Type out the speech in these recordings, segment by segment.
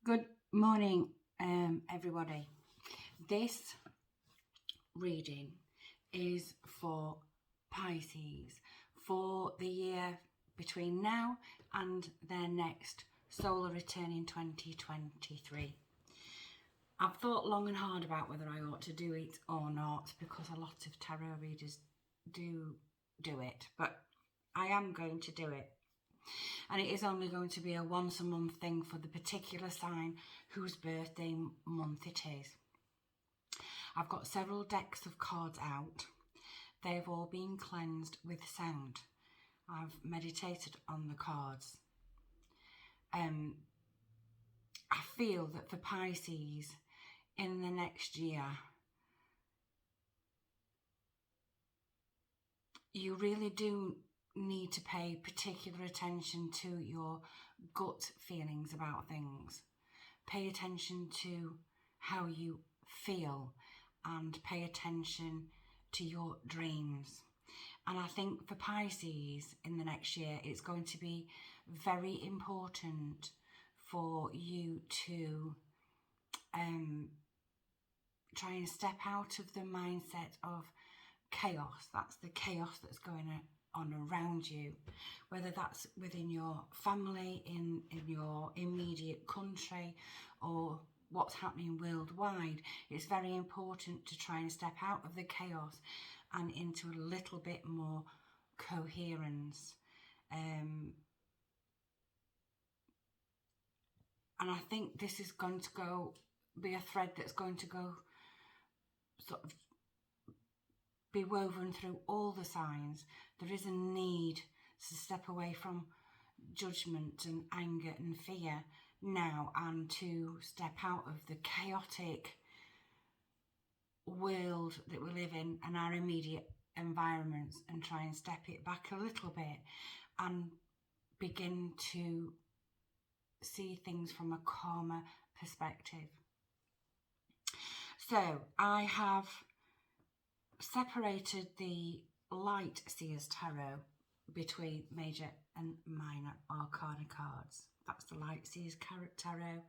Good morning, everybody. This reading is for Pisces for the year between now and their next solar return in 2023. I've thought long and hard about whether I ought to do it or not, because a lot of tarot readers do it, but I am going to do it. And it is only going to be a once a month thing for the particular sign whose birthday month it is. I've got several decks of cards out. They've all been cleansed with sound. I've meditated on the cards. I feel that for Pisces in the next year, you really do need to pay particular attention to your gut feelings about things. Pay attention to how you feel and pay attention to your dreams. And I think for Pisces in the next year, it's going to be very important for you to try and step out of the mindset of chaos. That's the chaos that's going on around you, whether that's within your family, in your immediate country, or what's happening worldwide. It's very important to try and step out of the chaos and into a little bit more coherence. And I think this is going to be a thread that's going to go sort of be woven through all the signs. There is a need to step away from judgment and anger and fear now, and to step out of the chaotic world that we live in and our immediate environments, and try and step it back a little bit and begin to see things from a calmer perspective. So I have separated the Light Seers Tarot between major and minor arcana cards. That's the Light Seers Tarot.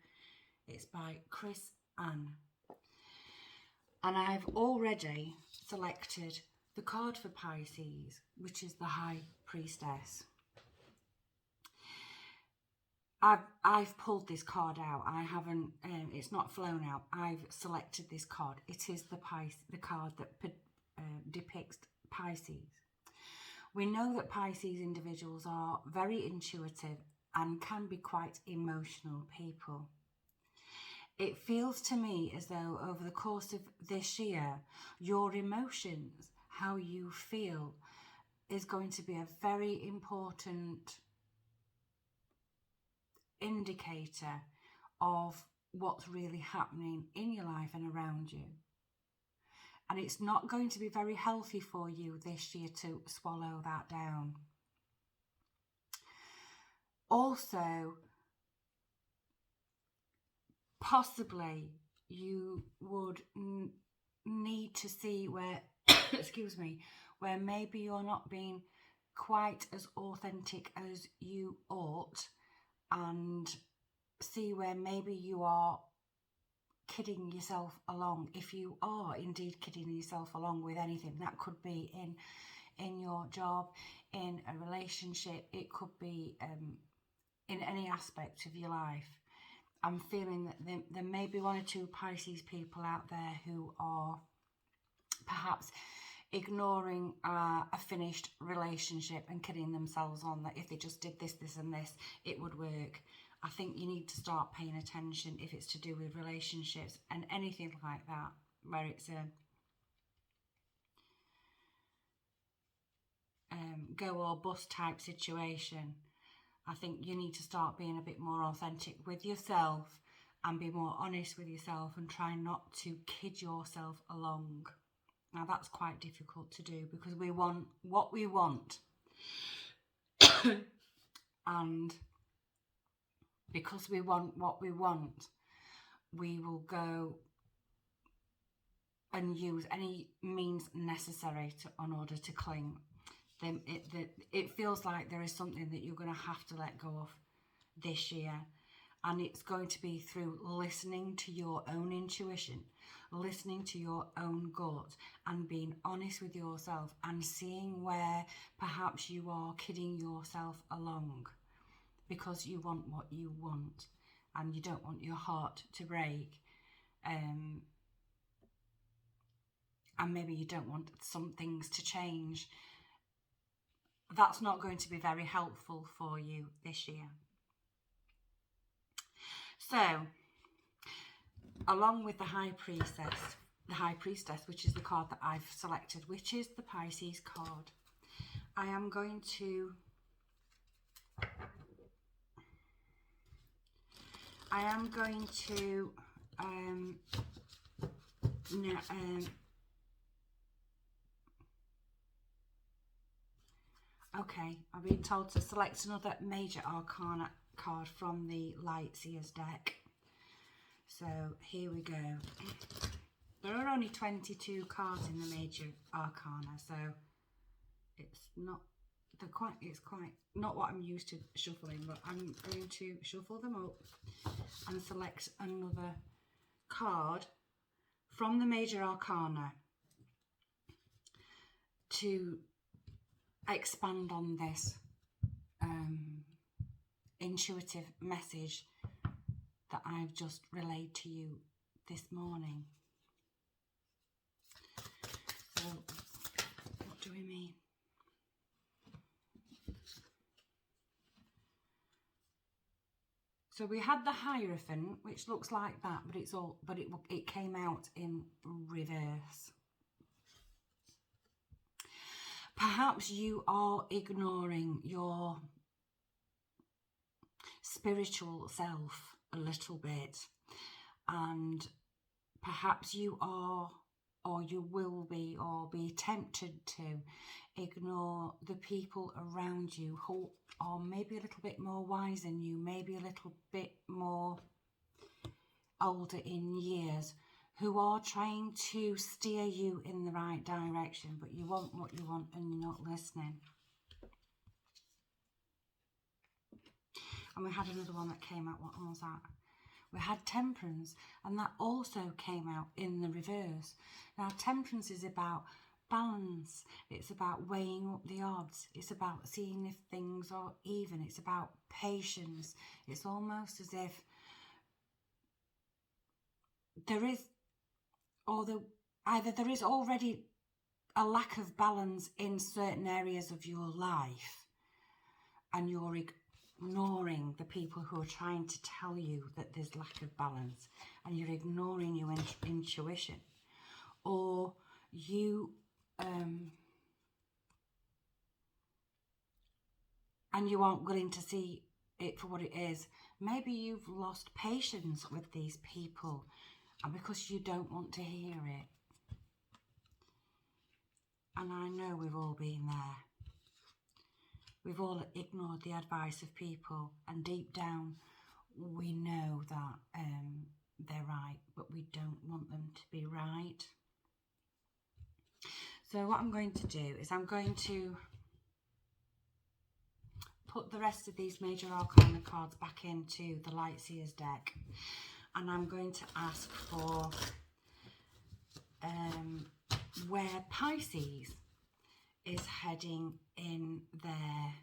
It's by Chris Ann. And I've already selected the card for Pisces, which is the High Priestess. I've pulled this card out. I haven't, it's not flown out. I've selected this card. It is the card that depicts Pisces. We know that Pisces individuals are very intuitive and can be quite emotional people. It feels to me as though over the course of this year, your emotions, how you feel, is going to be a very important indicator of what's really happening in your life and around you. And it's not going to be very healthy for you this year to swallow that down. Also, possibly you would need to see where, excuse me, where maybe you're not being quite as authentic as you ought, and see where maybe you are kidding yourself along. If you are indeed kidding yourself along with anything, that could be in your job, in a relationship, it could be in any aspect of your life. I'm feeling that there may be one or two Pisces people out there who are perhaps ignoring a finished relationship and kidding themselves on that if they just did this, this and this, it would work. I think you need to start paying attention if it's to do with relationships and anything like that, where it's a go or bust type situation. I think you need to start being a bit more authentic with yourself and be more honest with yourself, and try not to kid yourself along. Now that's quite difficult to do because we want what we want. And because we want what we want, we will go and use any means necessary in order to cling. Then it feels like there is something that you're going to have to let go of this year. And it's going to be through listening to your own intuition, listening to your own gut, and being honest with yourself and seeing where perhaps you are kidding yourself along because you want what you want and you don't want your heart to break. And maybe you don't want some things to change. That's not going to be very helpful for you this year. So, along with the High Priestess, which is the card that I've selected, which is the Pisces card, I am going to okay, I've been told to select another major arcana card from the Light Seers deck. So here we go. There are only 22 cards in the major arcana, so it's quite not what I'm used to shuffling, but I'm going to shuffle them up and select another card from the major arcana to expand on this intuitive message that I've just relayed to you this morning. So, what do we mean? So we had the Hierophant, which looks like that, but it came out in reverse. Perhaps you are ignoring your spiritual self a little bit, and perhaps you are, or you will be, or be tempted to ignore the people around you who are maybe a little bit more wise than you, maybe a little bit more older in years, who are trying to steer you in the right direction, but you want what you want and you're not listening. And we had another one that came out. What one was that? We had Temperance, and that also came out in the reverse. Now, Temperance is about balance. It's about weighing up the odds. It's about seeing if things are even. It's about patience. It's almost as if there is, either there is already a lack of balance in certain areas of your life, and you're ignoring the people who are trying to tell you that there's lack of balance, and you're ignoring your intuition, or you and you aren't willing to see it for what it is. Maybe you've lost patience with these people, and because you don't want to hear it. And I know we've all been there. We've all ignored the advice of people, and deep down we know that they're right, but we don't want them to be right. So what I'm going to do is I'm going to put the rest of these major arcana cards back into the Light Seers deck, and I'm going to ask for where Pisces is heading in their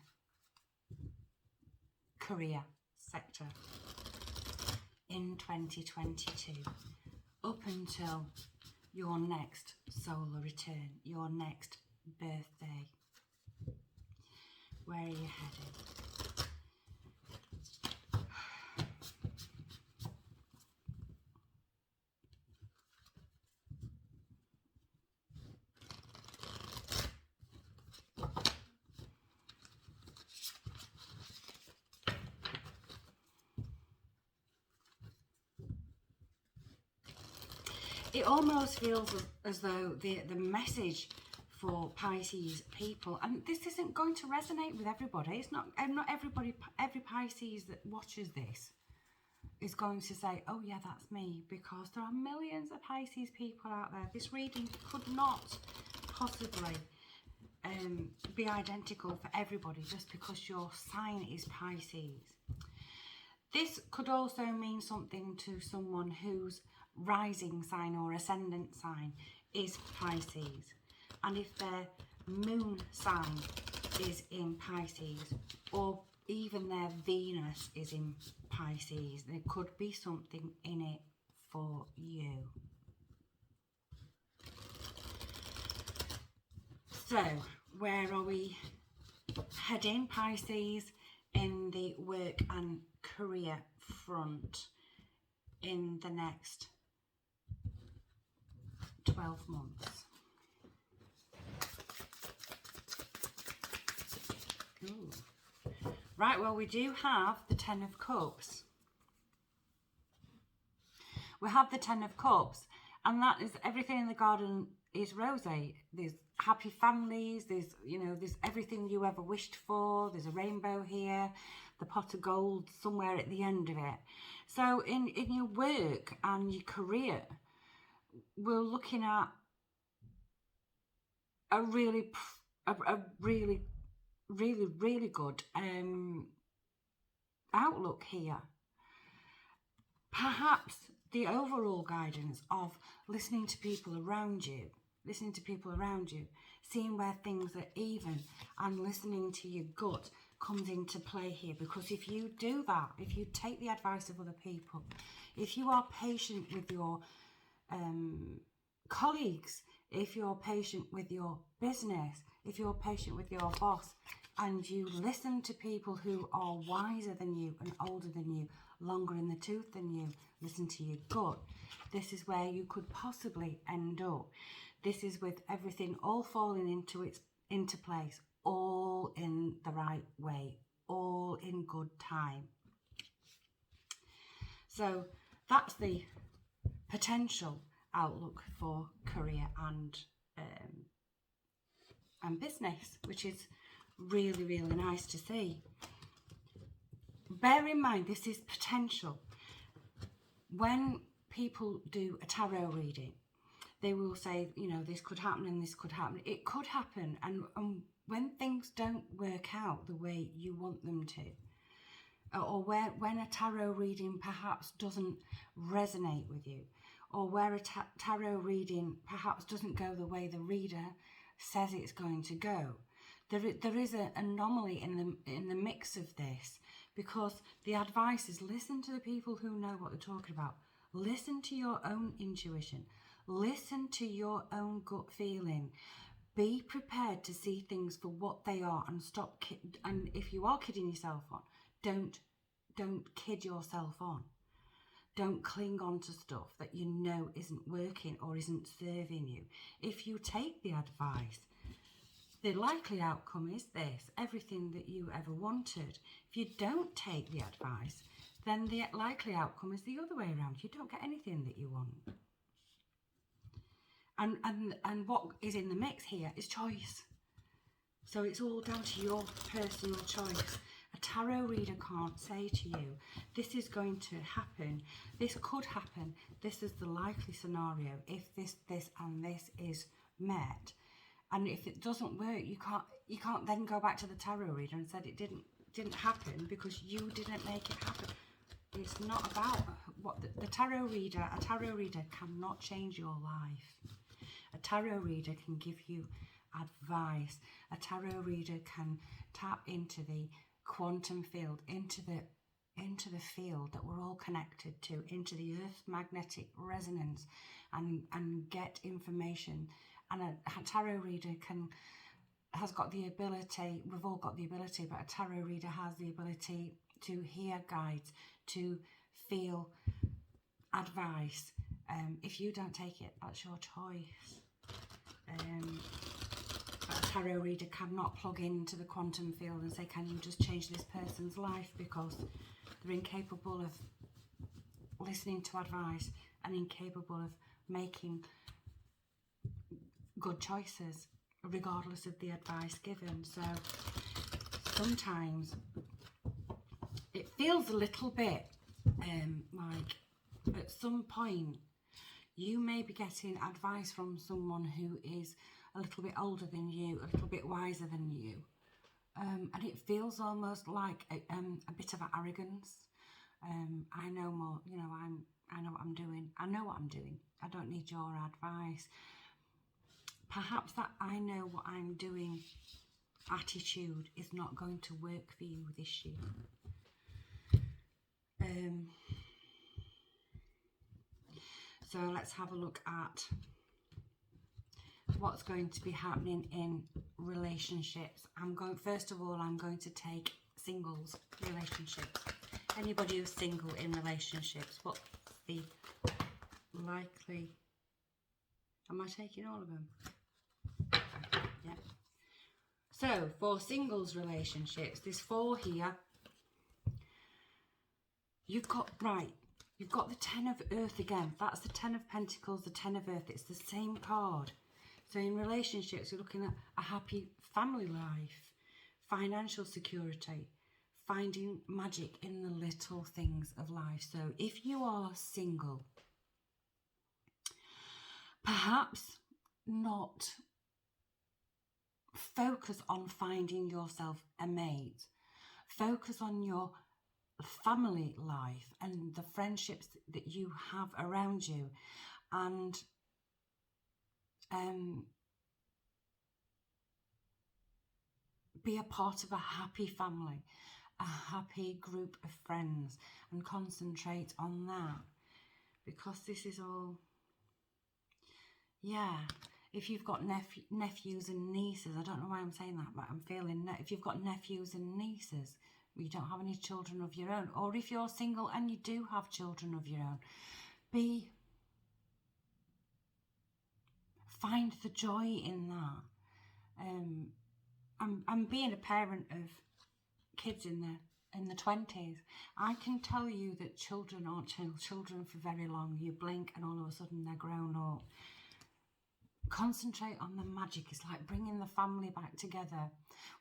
career sector in 2022, up until your next solar return, your next birthday. Where are you headed? It almost feels as though the message for Pisces people, and this isn't going to resonate with everybody. It's not everybody. Every Pisces that watches this is going to say, "Oh yeah, that's me," because there are millions of Pisces people out there. This reading could not possibly be identical for everybody just because your sign is Pisces. This could also mean something to someone whose rising sign or ascendant sign is Pisces. And if their moon sign is in Pisces, or even their Venus is in Pisces, there could be something in it for you. So, where are we heading, Pisces, in the work and career front in the next 12 months? Ooh. Right, well, we do have the Ten of Cups. We have the Ten of Cups, and that is everything in the garden is rosy. There's happy families, there's, you know, there's everything you ever wished for. There's a rainbow here, the pot of gold somewhere at the end of it. So in your work and your career, we're looking at a really good outlook here. Perhaps the overall guidance of listening to people around you, seeing where things are even, and listening to your gut comes into play here. Because if you do that, if you take the advice of other people, if you are patient with your colleagues, if you're patient with your business, if you're patient with your boss, and you listen to people who are wiser than you and older than you, longer in the tooth than you, listen to your gut, this is where you could possibly end up. This is with everything all falling into place, all in the right way, all in good time. So that's the potential outlook for career and business, which is really, really nice to see. Bear in mind, this is potential. When people do a tarot reading, they will say, you know, this could happen and this could happen. It could happen, and when things don't work out the way you want them to, or when a tarot reading perhaps doesn't resonate with you, or where a tarot reading perhaps doesn't go the way the reader says it's going to go, there is an anomaly in the mix of this, because the advice is listen to the people who know what they're talking about. Listen to your own intuition. Listen to your own gut feeling. Be prepared to see things for what they are, and stop and if you are kidding yourself on, don't kid yourself on. Don't cling on to stuff that you know isn't working or isn't serving you. If you take the advice, the likely outcome is this, everything that you ever wanted. If you don't take the advice, then the likely outcome is the other way around. You don't get anything that you want. And what is in the mix here is choice. So it's all down to your personal choice. A tarot reader can't say to you, this is going to happen, this could happen, this is the likely scenario if this and this is met. And if it doesn't work, you can't then go back to the tarot reader and said it didn't happen because you didn't make it happen. It's not about what a tarot reader cannot change your life. A tarot reader can give you advice. A tarot reader can tap into the quantum field, into the field that we're all connected to, into the Earth's magnetic resonance, and get information. And a tarot reader has got the ability, we've all got the ability, but a tarot reader has the ability to hear guides, to feel advice. If you don't take it, that's your choice. But a tarot reader cannot plug into the quantum field and say, can you just change this person's life, because they're incapable of listening to advice and incapable of making good choices regardless of the advice given. So sometimes it feels a little bit like at some point you may be getting advice from someone who is a little bit older than you, a little bit wiser than you, and it feels almost like a bit of arrogance, I know more, you know, I know what I'm doing. I know what I'm doing. I don't need your advice. Perhaps that I know what I'm doing attitude is not going to work for you this year. So let's have a look at what's going to be happening in relationships. First of all, I'm going to take singles relationships. Anybody who's single in relationships, what's the likely... Am I taking all of them? Yeah. So, for singles relationships, there's 4 here. You've got the 10 of Earth again. That's the 10 of Pentacles, the 10 of Earth. It's the same card. So in relationships, you're looking at a happy family life, financial security, finding magic in the little things of life. So if you are single, perhaps not focus on finding yourself a mate. Focus on your family life and the friendships that you have around you, and be a part of a happy family, a happy group of friends, and concentrate on that, because this is all, yeah. If you've got nephews and nieces, I don't know why I'm saying that, but I'm feeling that if you've got nephews and nieces, you don't have any children of your own, or if you're single and you do have children of your own, find the joy in that. I'm being a parent of kids in the 20s. I can tell you that children aren't children for very long. You blink and all of a sudden they're grown up. Concentrate on the magic. It's like bringing the family back together.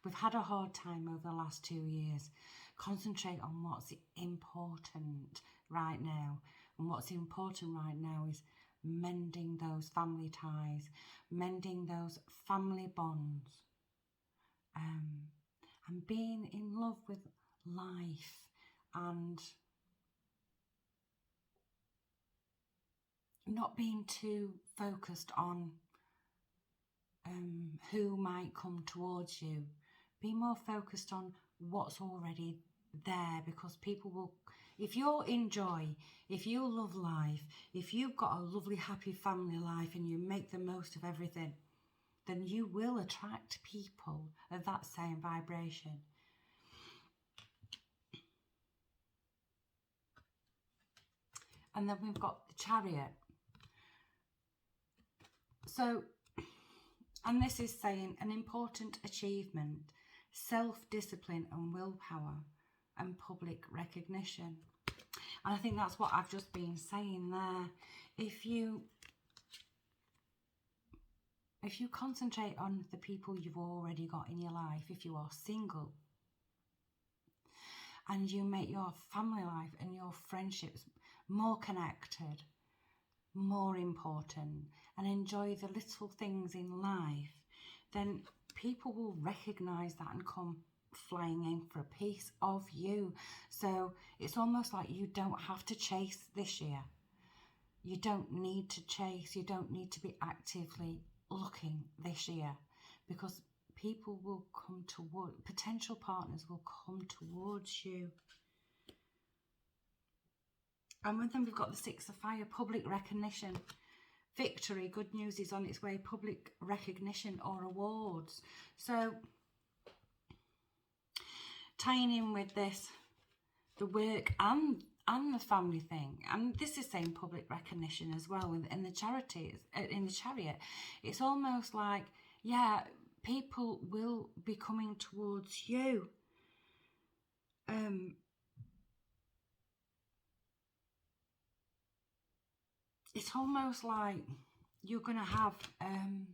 We've had a hard time over the last 2 years. Concentrate on what's important right now. And what's important right now is mending those family ties, mending those family bonds, and being in love with life, and not being too focused on who might come towards you. Be more focused on what's already there, because people will, if you're in joy, if you love life, if you've got a lovely happy family life and you make the most of everything, then you will attract people of that same vibration. And then we've got the Chariot. So, and this is saying an important achievement, self-discipline and willpower and public recognition. And I think that's what I've just been saying there. If you concentrate on the people you've already got in your life, if you are single, and you make your family life and your friendships more connected, more important, and enjoy the little things in life, then people will recognise that and come flying in for a piece of you. So it's almost like you don't have to chase this year. You don't need to chase. You don't need to be actively looking this year, because people will come toward, potential partners will come towards you. And with them, we've got the Six of Fire, public recognition, victory, good news is on its way, public recognition or awards. So tying in with this, the work and the family thing, and this is saying public recognition as well. In the Chariot, it's almost like, yeah, people will be coming towards you. It's almost like you're going to have an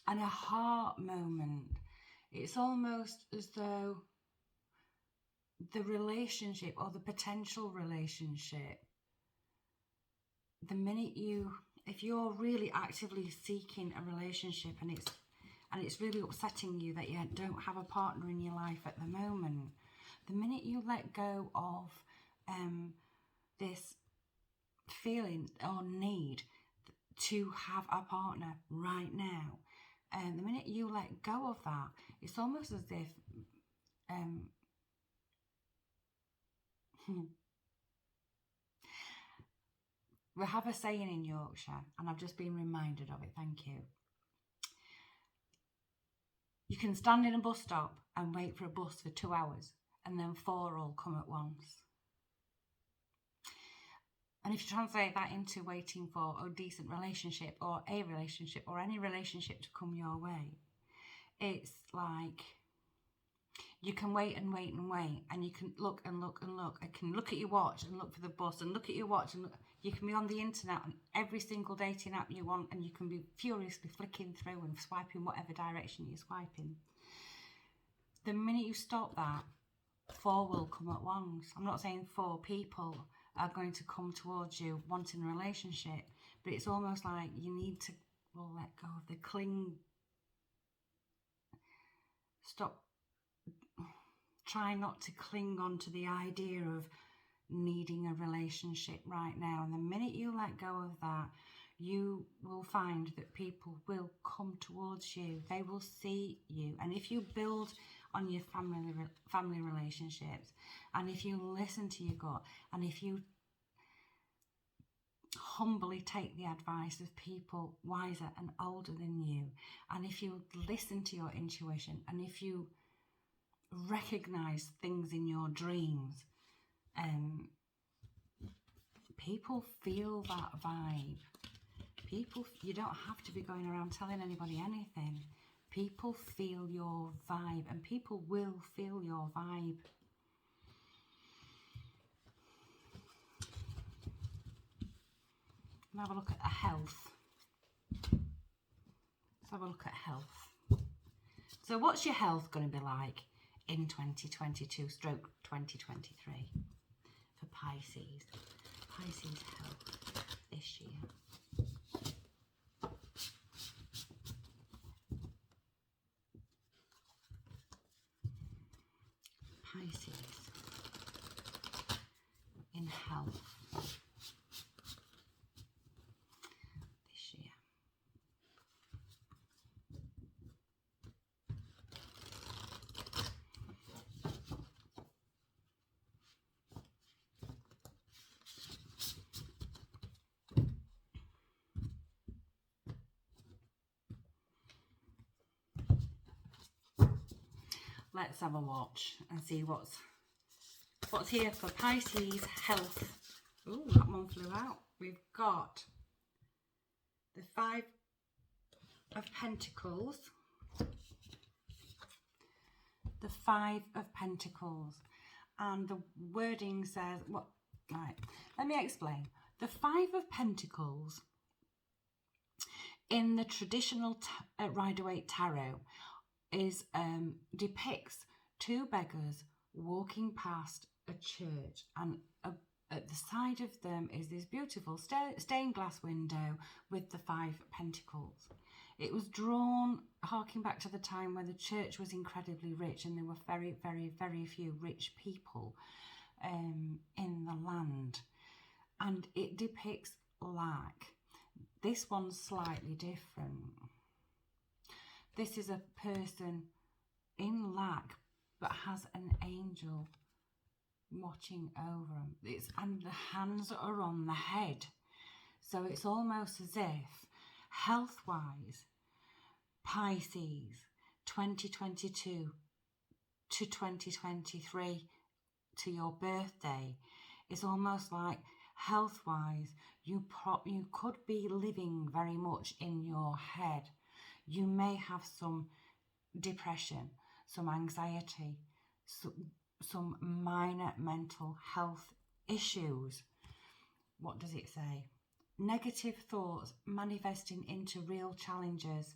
aha moment. It's almost as though the relationship or the potential relationship, the minute if you're really actively seeking a relationship and it's really upsetting you that you don't have a partner in your life at the moment, the minute you let go of this feeling or need to have a partner right now. And the minute you let go of that, it's almost as if we have a saying in Yorkshire, and I've just been reminded of it, thank you. You can stand in a bus stop and wait for a bus for 2 hours, and then 4 all come at once. And if you translate that into waiting for a decent relationship or a relationship or any relationship to come your way, it's like you can wait and wait and wait, and you can look and look and look. I can look at your watch and look for the bus and look at your watch, and look. You can be on the internet on every single dating app you want, and you can be furiously flicking through and swiping whatever direction you're swiping. The minute you stop that, 4 will come at once. I'm not saying 4 people are going to come towards you wanting a relationship, but it's almost like you need to let go of the cling. Stop. Try not to cling on to the idea of needing a relationship right now. And the minute you let go of that, you will find that people will come towards you. They will see you. And if you build on your family relationships, and if you listen to your gut, and if you humbly take the advice of people wiser and older than you, and if you listen to your intuition, and if you recognize things in your dreams, people feel that vibe. You don't have to be going around telling anybody anything. People feel your vibe, and people will feel your vibe. Now have a look at health. Let's have a look at health. So what's your health going to be like in 2022 stroke 2023 for Pisces? Pisces health this year. Pisces in health this year. Let's have a watch and see what's here for Pisces health. Ooh, that one flew out. We've got the 5 of Pentacles. The 5 of Pentacles. And the wording says, what? Right, let me explain. The 5 of Pentacles in the traditional Rider-Waite Tarot is depicts 2 beggars walking past a church, and at the side of them is this beautiful stained glass window with the 5 pentacles. It was drawn harking back to the time when the church was incredibly rich, and there were very, very, very few rich people in the land, and it depicts lack. This one's slightly different. This is a person in lack but has an angel watching over them. And the hands are on the head. So it's almost as if health-wise, Pisces 2022 to 2023 to your birthday is almost like health-wise, you could be living very much in your head. You may have some depression, some anxiety, some minor mental health issues. What does it say? Negative thoughts manifesting into real challenges,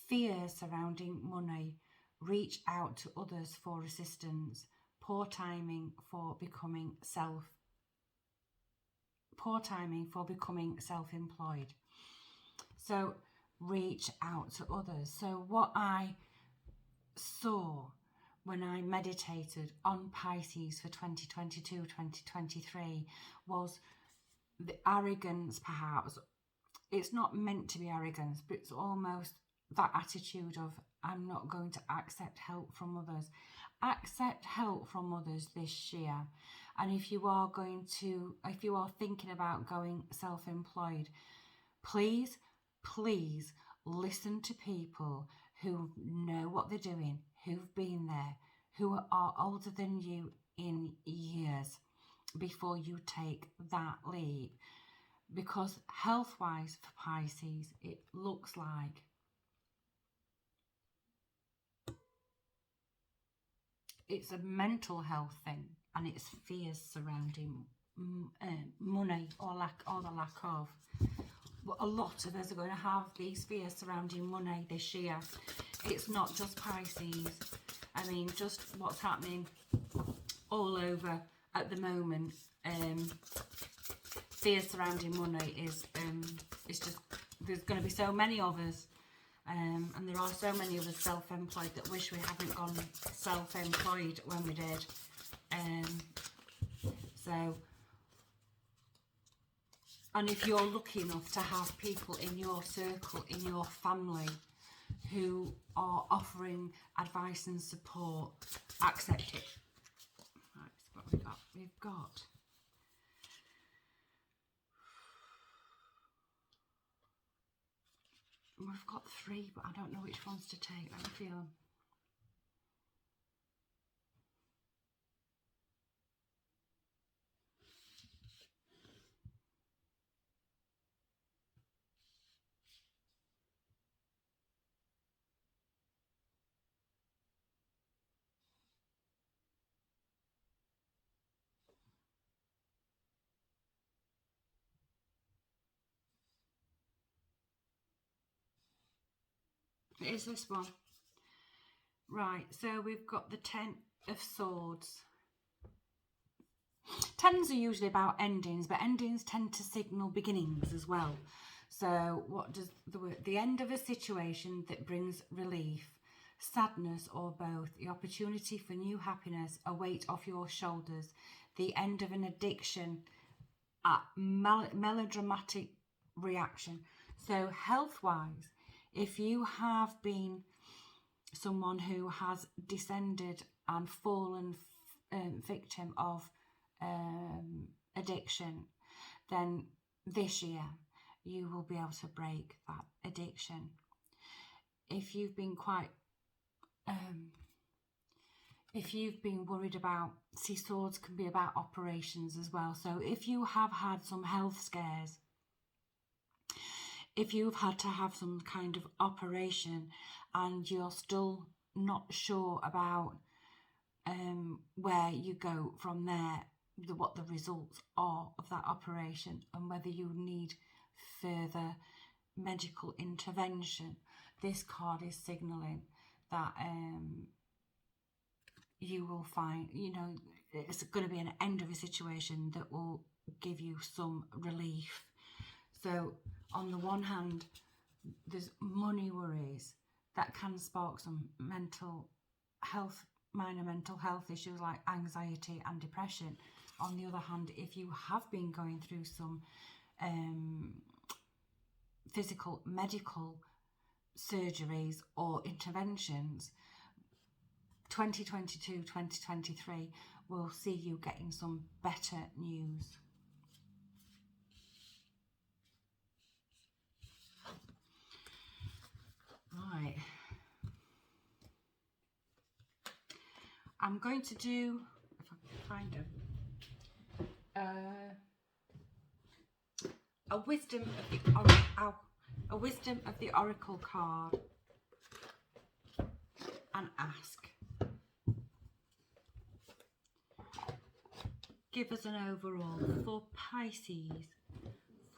fears surrounding money, reach out to others for assistance, poor timing for becoming self-employed. So reach out to others. So what I saw when I meditated on Pisces for 2022-2023 was the arrogance, perhaps. It's not meant to be arrogance, but it's almost that attitude of, I'm not going to accept help from others. Accept help from others this year. And if you are thinking about going self-employed, please listen to people who know what they're doing, who've been there, who are older than you in years before you take that leap. Because health-wise for Pisces, it looks like it's a mental health thing, and it's fears surrounding money or the lack of. But a lot of us are going to have these fears surrounding money this year. It's not just Pisces. I mean, just what's happening all over at the moment. Fears surrounding money is it's just, there's going to be so many of us. And there are so many of us self-employed that wish we hadn't gone self-employed when we did. And if you're lucky enough to have people in your circle, in your family, who are offering advice and support, accept it. Right, so what we've got? We've got 3, but I don't know which ones to take. Let me feel them. It is this one. Right, so we've got the 10 of Swords. 10s are usually about endings, but endings tend to signal beginnings as well. So what does the end of a situation that brings relief, sadness, or both, the opportunity for new happiness, a weight off your shoulders, the end of an addiction, a melodramatic reaction. So health-wise, if you have been someone who has descended and fallen victim of addiction, then this year you will be able to break that addiction. If you've been if you've been worried about, see, swords can be about operations as well. So if you have had some health scares, if you've had to have some kind of operation and you're still not sure about where you go from there, what the results are of that operation, and whether you need further medical intervention, this card is signalling that you will find, it's going to be an end of a situation that will give you some relief. So on the one hand, there's money worries that can spark some mental health, minor mental health issues like anxiety and depression. On the other hand, if you have been going through some physical, medical surgeries or interventions, 2022-2023 will see you getting some better news. Right. I'm going to do, if I can find them, a wisdom of the oracle card, and ask. Give us an overall for Pisces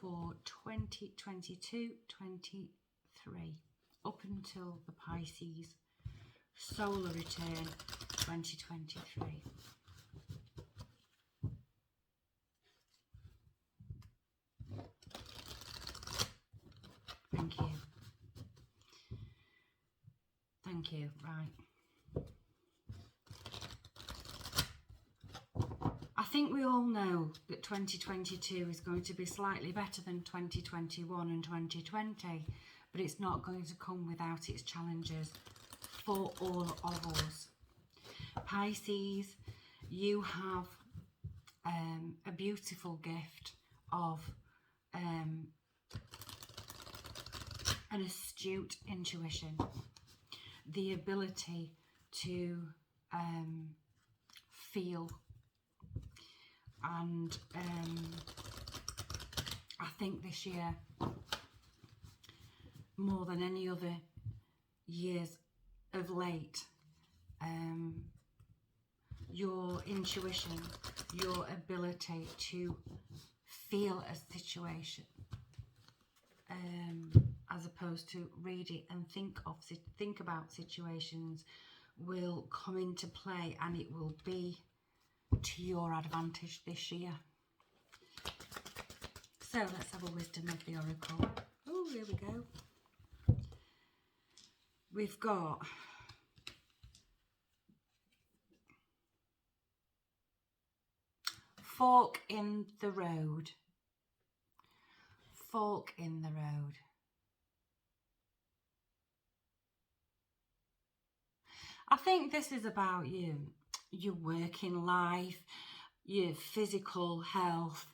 for 2022-23 up until the Pisces solar return 2023. Thank you. Thank you. Right. think we all know that 2022 is going to be slightly better than 2021 and 2020, but it's not going to come without its challenges for all of us. Pisces, you have a beautiful gift of an astute intuition, the ability to feel, and I think this year, more than any other years of late, your intuition, your ability to feel a situation, as opposed to read it and think about situations, will come into play, and it will be to your advantage this year. So let's have a wisdom of the oracle. Oh, here we go. We've got fork in the road. Fork in the road. I think this is about you, your working life, your physical health,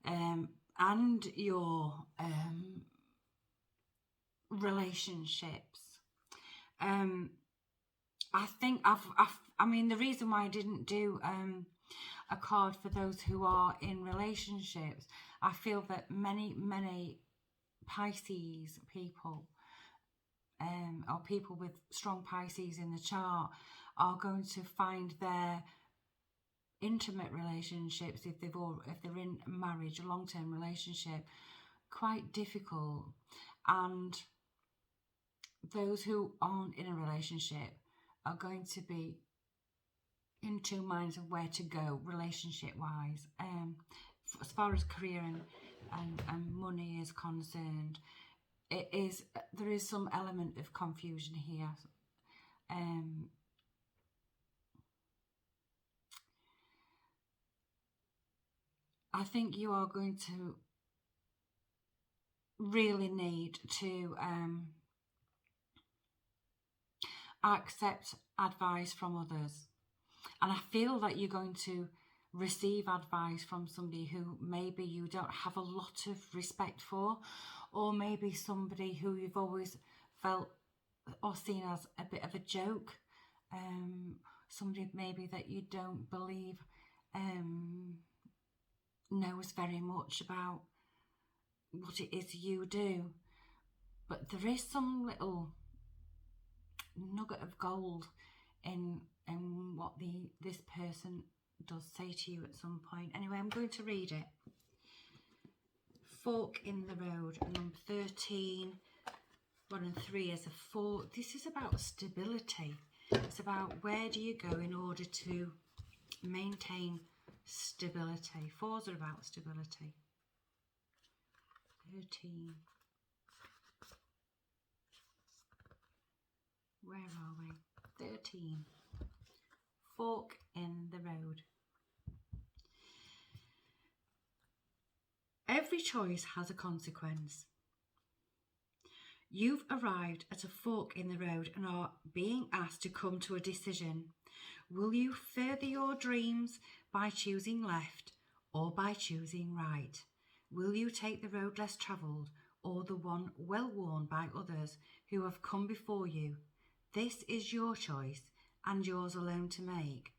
and your relationships. I think I mean, the reason why I didn't do a card for those who are in relationships, I feel that many Pisces people, or people with strong Pisces in the chart, are going to find their intimate relationships, if they're in marriage, a long-term relationship, quite difficult. And those who aren't in a relationship are going to be in two minds of where to go relationship wise, as far as career and money is concerned. There is some element of confusion here. I think you are going to really need to accept advice from others. And I feel that you're going to receive advice from somebody who maybe you don't have a lot of respect for, or maybe somebody who you've always felt or seen as a bit of a joke, somebody maybe that you don't believe knows very much about what it is you do. But there is some little nugget of gold in what this person does say to you at some point. Anyway, I'm going to read it. Fork in the road, number 13. 1 and 3 is a 4. This is about stability. It's about where do you go in order to maintain stability. 4s are about stability. 13. Where are we? 13. Fork in the road. Every choice has a consequence. You've arrived at a fork in the road and are being asked to come to a decision. Will you further your dreams by choosing left or by choosing right? Will you take the road less travelled or the one well worn by others who have come before you? This is your choice and yours alone to make.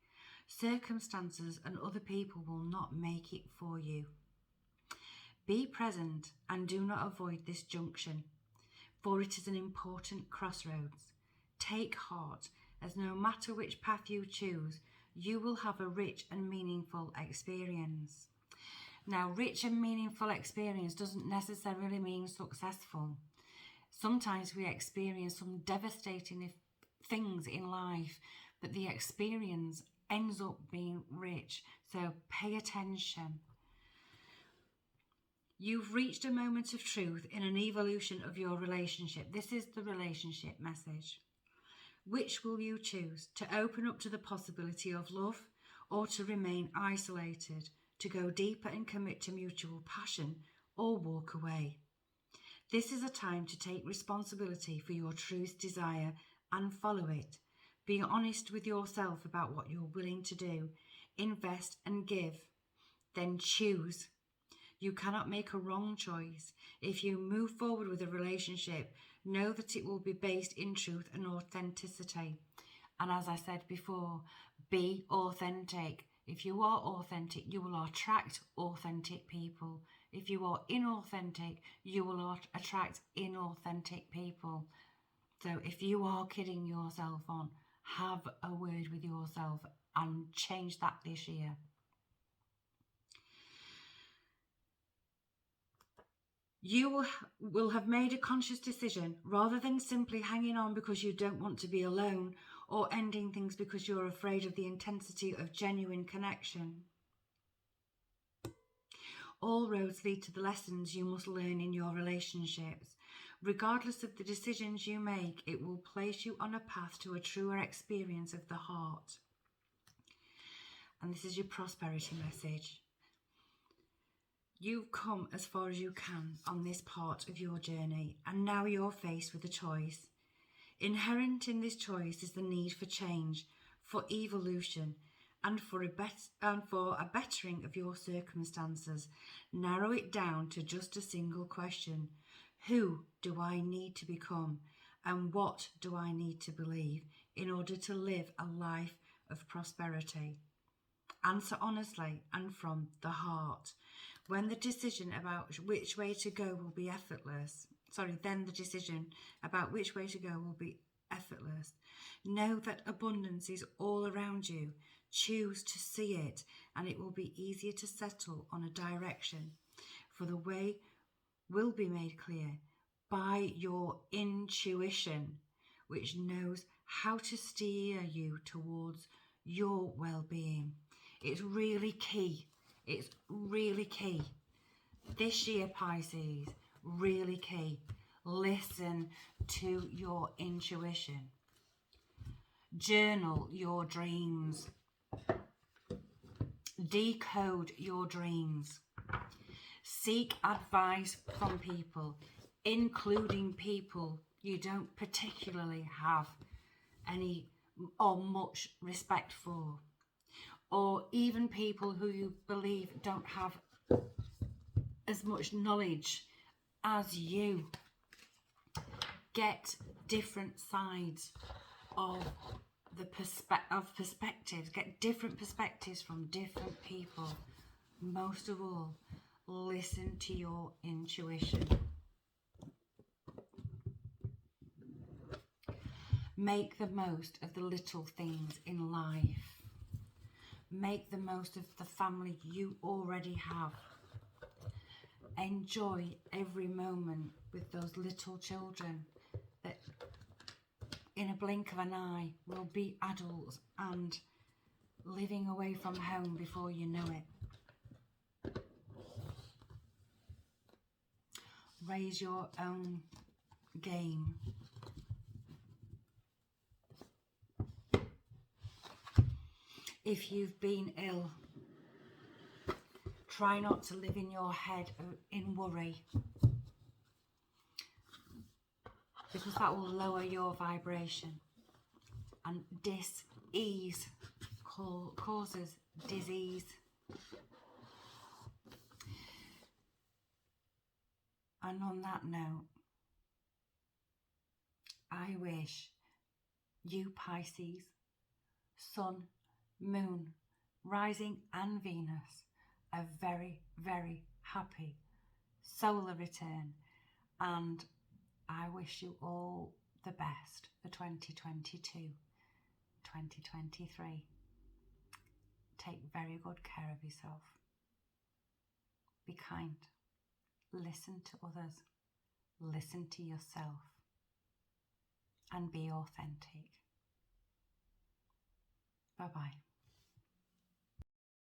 Circumstances and other people will not make it for you. Be present and do not avoid this junction, for it is an important crossroads. Take heart, as no matter which path you choose, you will have a rich and meaningful experience. Now, rich and meaningful experience doesn't necessarily mean successful. Sometimes we experience some devastating things in life, but the experience ends up being rich. So pay attention. You've reached a moment of truth in an evolution of your relationship. This is the relationship message. Which will you choose? To open up to the possibility of love or to remain isolated, to go deeper and commit to mutual passion, or walk away. This is a time to take responsibility for your truest desire and follow it. Being honest with yourself about what you're willing to do, invest and give. Then choose. You cannot make a wrong choice. If you move forward with a relationship, know that it will be based in truth and authenticity. And as I said before, be authentic. If you are authentic, you will attract authentic people. If you are inauthentic, you will attract inauthentic people. So if you are kidding yourself on, have a word with yourself and change that this year. You will have made a conscious decision rather than simply hanging on because you don't want to be alone or ending things because you're afraid of the intensity of genuine connection. All roads lead to the lessons you must learn in your relationships. Regardless of the decisions you make, it will place you on a path to a truer experience of the heart. And this is your prosperity message. You've come as far as you can on this part of your journey, and now you're faced with a choice. Inherent in this choice is the need for change, for evolution, and for a bettering of your circumstances. Narrow it down to just a single question. Who do I need to become, and what do I need to believe in order to live a life of prosperity? Answer honestly and from the heart. When the decision about which way to go will be effortless, then the decision about which way to go will be effortless. Know that abundance is all around you. Choose to see it, and it will be easier to settle on a direction, for the way will be made clear by your intuition, which knows how to steer you towards your well-being. It's really key. It's really key. This year, Pisces, really key. Listen to your intuition. Journal your dreams. Decode your dreams. Seek advice from people, including people you don't particularly have any or much respect for, or even people who you believe don't have as much knowledge as you. Get different sides of the perspectives. Get different perspectives from different people. Most of all, listen to your intuition. Make the most of the little things in life. Make the most of the family you already have. Enjoy every moment with those little children that in a blink of an eye will be adults and living away from home before you know it. Raise your own game. If you've been ill, try not to live in your head in worry, because that will lower your vibration, and dis-ease causes disease. And on that note, I wish you Pisces, Sun, Moon, Rising and Venus a very, very happy solar return, and I wish you all the best for 2022-2023. Take very good care of yourself. Be kind. Listen to others. Listen to yourself. And be authentic. Bye-bye.